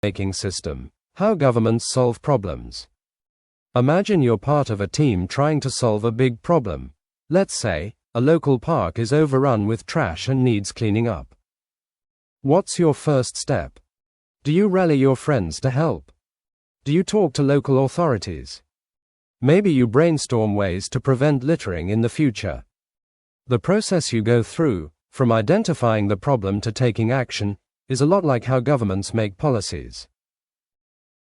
Policymaking system. How governments solve problems. Imagine you're part of a team trying to solve a big problem. Let's say, a local park is overrun with trash and needs cleaning up. What's your first step? Do you rally your friends to help? Do you talk to local authorities? Maybe you brainstorm ways to prevent littering in the future. The process you go through, from identifying the problem to taking action, is a lot like how governments make policies.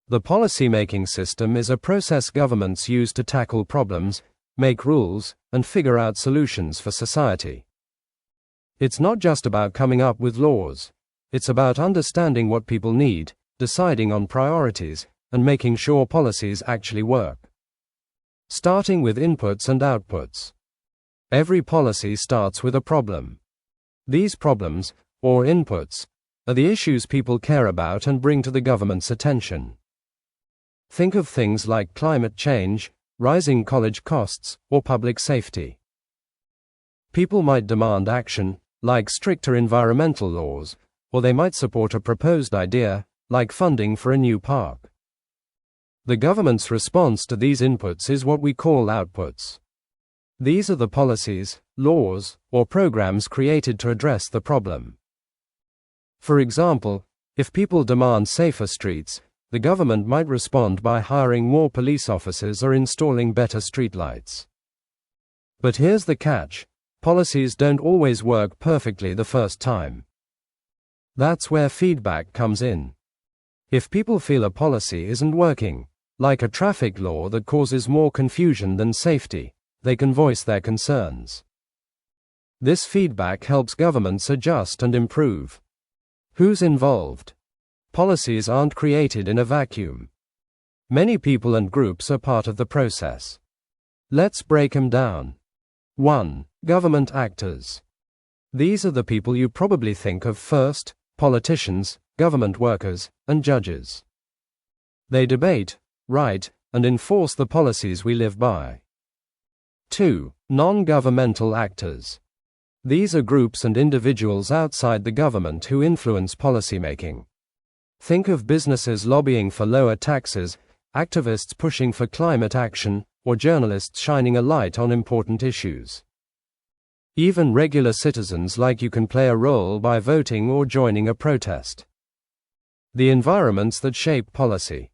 The policymaking system is a process governments use to tackle problems, make rules, and figure out solutions for society. It's not just about coming up with laws. It's about understanding what people need, deciding on priorities, and making sure policies actually work. Starting with inputs and outputs. Every policy starts with a problem. These problems, or inputs, are the issues people care about and bring to the government's attention. Think of things like climate change, rising college costs, or public safety. People might demand action, like stricter environmental laws, or they might support a proposed idea, like funding for a new park. The government's response to these inputs is what we call outputs. These are the policies, laws, or programs created to address the problem. For example, if people demand safer streets, the government might respond by hiring more police officers or installing better streetlights. But here's the catch: policies don't always work perfectly the first time. That's where feedback comes in. If people feel a policy isn't working, like a traffic law that causes more confusion than safety, they can voice their concerns. This feedback helps governments adjust and improve. Who's involved? Policies aren't created in a vacuum. Many people and groups are part of the process. Let's break them down. 1. Government actors. These are the people you probably think of first: politicians, government workers, and judges. They debate, write, and enforce the policies we live by. 2. Non-governmental actors. These are groups and individuals outside the government who influence policymaking. Think of businesses lobbying for lower taxes, activists pushing for climate action, or journalists shining a light on important issues. Even regular citizens like you can play a role by voting or joining a protest. The environments that shape policy.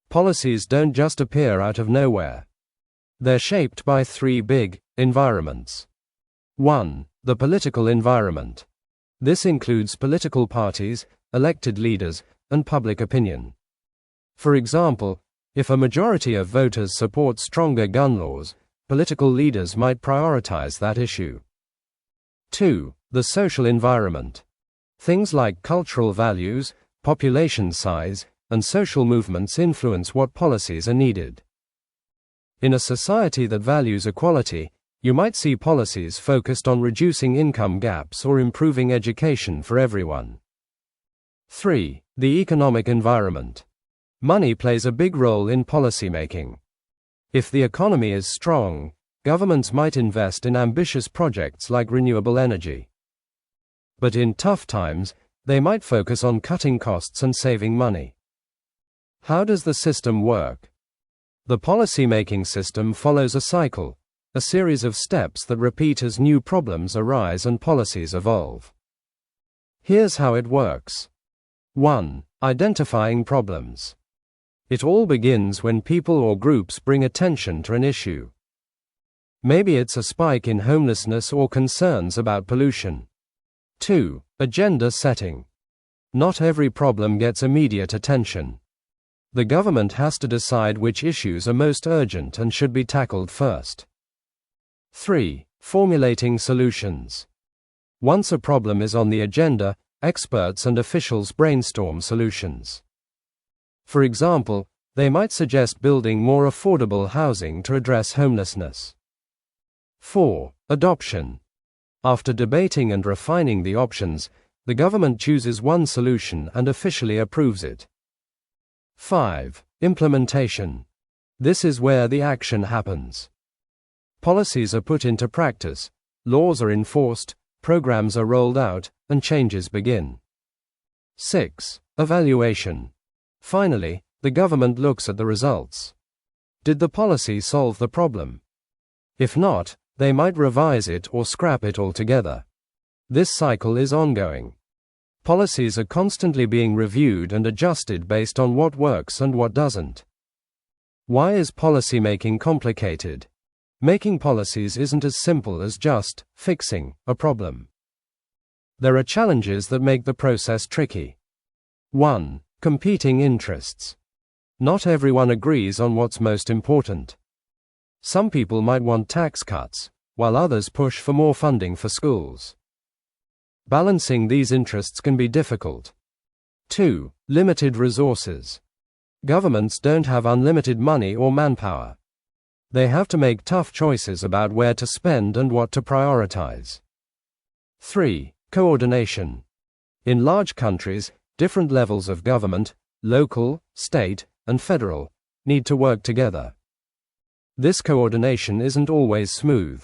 Policies don't just appear out of nowhere. They're shaped by 3 big environments. 1. The political environment. This includes political parties, elected leaders, and public opinion. For example, if a majority of voters support stronger gun laws, political leaders might prioritize that issue. 2. The social environment. Things like cultural values, population size, and social movements influence what policies are needed. In a society that values equality, you might see policies focused on reducing income gaps or improving education for everyone. 3. The economic environment. Money plays a big role in policymaking. If the economy is strong, governments might invest in ambitious projects like renewable energy. But in tough times, they might focus on cutting costs and saving money. How does the system work? The policymaking system follows a cycle, a series of steps that repeat as new problems arise and policies evolve. Here's how it works. 1. Identifying problems. It all begins when people or groups bring attention to an issue. Maybe it's a spike in homelessness or concerns about pollution. 2. Agenda setting. Not every problem gets immediate attention. The government has to decide which issues are most urgent and should be tackled first. 3. Formulating solutions. Once a problem is on the agenda, experts and officials brainstorm solutions. For example, they might suggest building more affordable housing to address homelessness. 4. Adoption. After debating and refining the options, the government chooses one solution and officially approves it. 5. Implementation. This is where the action happens. Policies are put into practice, laws are enforced, programs are rolled out, and changes begin. 6. Evaluation. Finally, the government looks at the results. Did the policy solve the problem? If not, they might revise it or scrap it altogether. This cycle is ongoing. Policies are constantly being reviewed and adjusted based on what works and what doesn't. Why is policymaking complicated? Making policies isn't as simple as just fixing a problem. There are challenges that make the process tricky. 1. Competing interests. Not everyone agrees on what's most important. Some people might want tax cuts, while others push for more funding for schools. Balancing these interests can be difficult. 2. Limited resources. Governments don't have unlimited money or manpower. They have to make tough choices about where to spend and what to prioritize. 3. Coordination. In large countries, different levels of government, local, state, and federal, need to work together. This coordination isn't always smooth.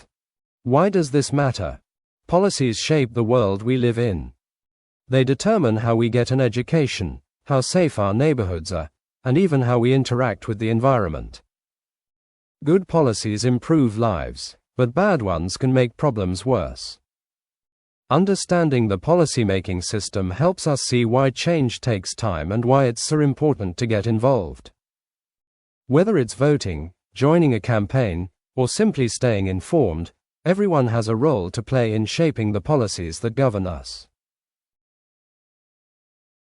Why does this matter? Policies shape the world we live in. They determine how we get an education, how safe our neighborhoods are, and even how we interact with the environment. Good policies improve lives, but bad ones can make problems worse. Understanding the policymaking system helps us see why change takes time and why it's so important to get involved. Whether it's voting, joining a campaign, or simply staying informed, everyone has a role to play in shaping the policies that govern us.